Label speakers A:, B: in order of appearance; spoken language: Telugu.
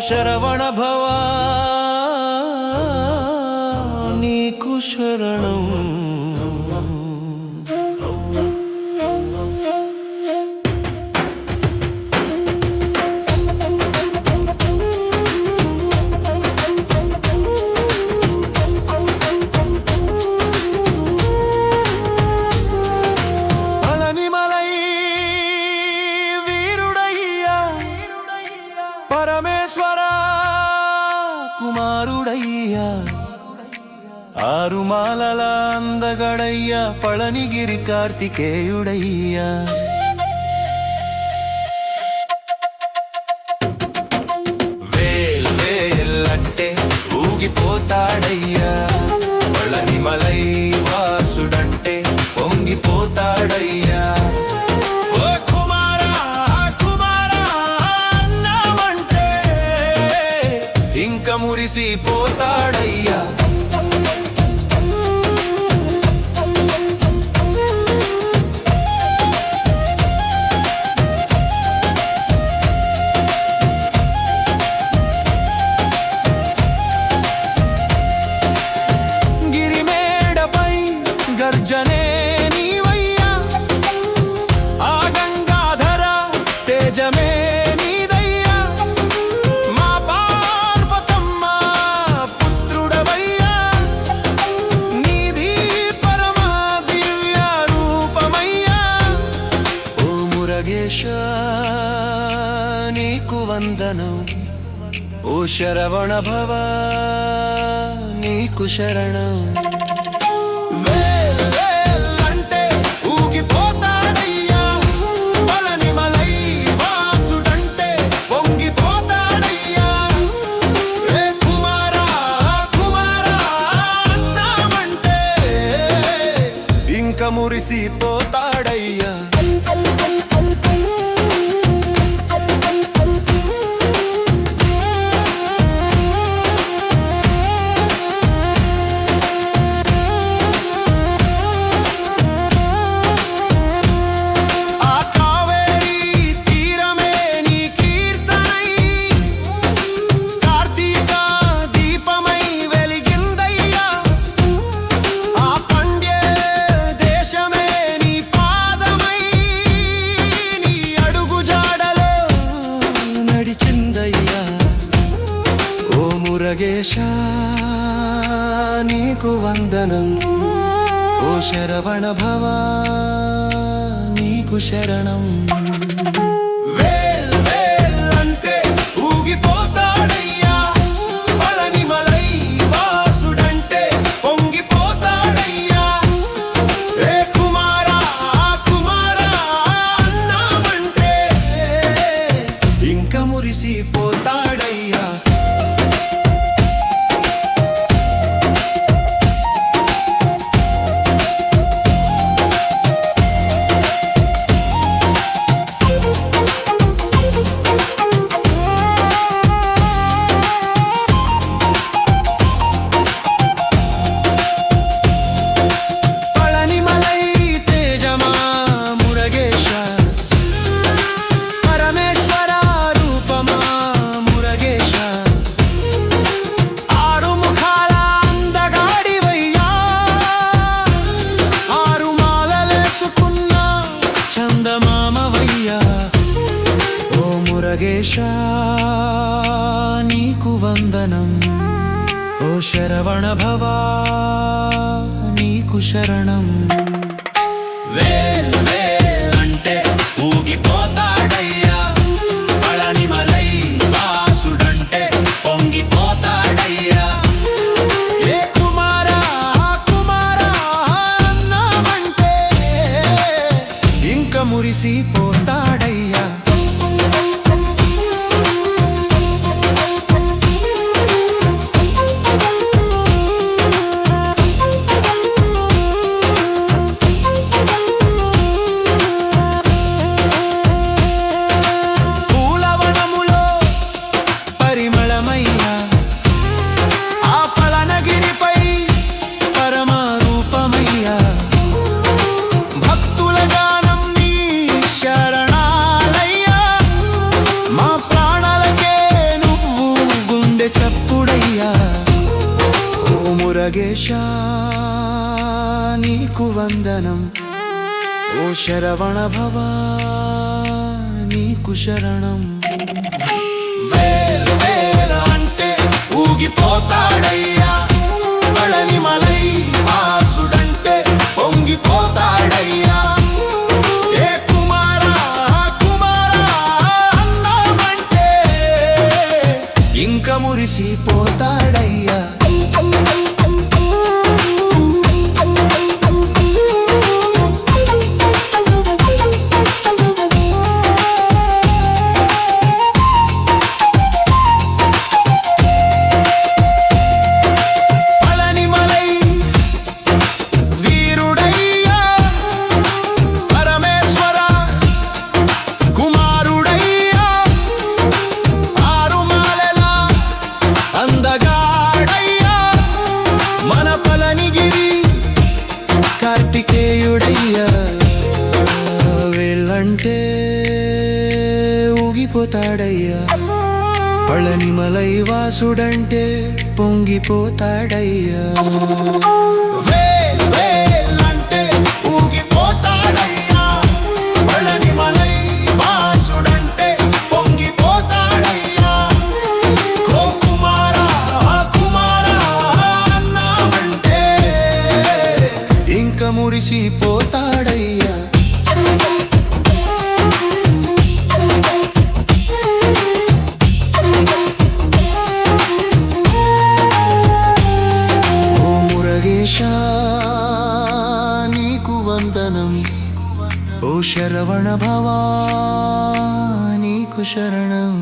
A: శరవణ భవ నీకు శరణం. పళనిమలై వీరుడయ్యా పరమేశ్వర కుమారుడయ్యా ఆరుమాలల అందగడయ్యా పళనిగిరి కార్తికేయుడయ్యా. వేల్ వేల్ అంటే ఊగిపోతాడయ్యా పళనిమలై వాసుడంటే పొంగిపోతాడయ్యా. ఇంక మురిసిపోతాడయ్యా. గిరిమేడపై గర్జనే నీవయ్యా ఆ గంగాధర తేజమే నీకు వందనం. ఓ శరవణ భవ నీకు శరణం. వేల్ వేల్ అంటే ఊగిపోతాడయ్యా పళనిమలై వాసుడంటే పొంగిపోతాడయ్యా. ఏ కుమారా కుమారా అన్నామంటే ఇంక మురిసిపోతాడయ్యా. మురగేశా నీకు వందనం. ఓ శరవణ భవ నీకు శరణం. వేల్ వేల్ అంటే ఊగిపోతాడయ్యా పళనిమలై వాసుడంటే పొంగిపోతాడయ్యా. ఏ కుమారా కుమారా అన్నామంటే ఇంక మురిసిపోతాడయ్యా. మురగేశా నీకు వందనం. ఓ శరవణ భవ నీకు శరణం. వేల్ వేల్ అంటే ఊగిపోతాడయ్యా పళనిమలై వాసుడంటే పొంగిపోతాడయ్యా. ఏ కుమారా కుమారా అన్నామంటే మురిసిపోతాడయ్యా. పూలవనములో పరిమళమయ్యా, ఆ పలనగిరిపై పరమరూపమయ్యా. భక్తుల గానం నీ శరణాలయ్యా, మా ప్రాణాలకే నువ్వు గుండె చప్పుడయ్యా. ఓ మురగేశా నీకు వందనం, ఓ శరవణ భవా నీకు శరణం. వేల్ వేల్ అంటే ఊగిపోతాడయ్యా, పళనిమలై వాసుడంటే పొంగిపోతాడయ్యా. ఏ కుమారా కుమారా అన్నామంటే ఇంక మురిసిపోతాడయ్యా. మన పళనిగిరి కార్తికేయుడయ్యా, వెళ్ళంటే ఊగిపోతాడయ్యా. పళనిమలై వాసుడంటే పొంగిపోతాడయ్యా. వేల్ వేల్ అంటే ఊగిపోతాడయ్యా, పళనిమలై వాసుడంటే పొంగిపోతాడయ్యా. ఓ కుమారా కుమారా అన్నామంటే ఇంక మురిసిపోతాడయ్యా. ఓ మురగేశా నీకు వందనం, ఓ శరవణ భవా నీకు శరణం.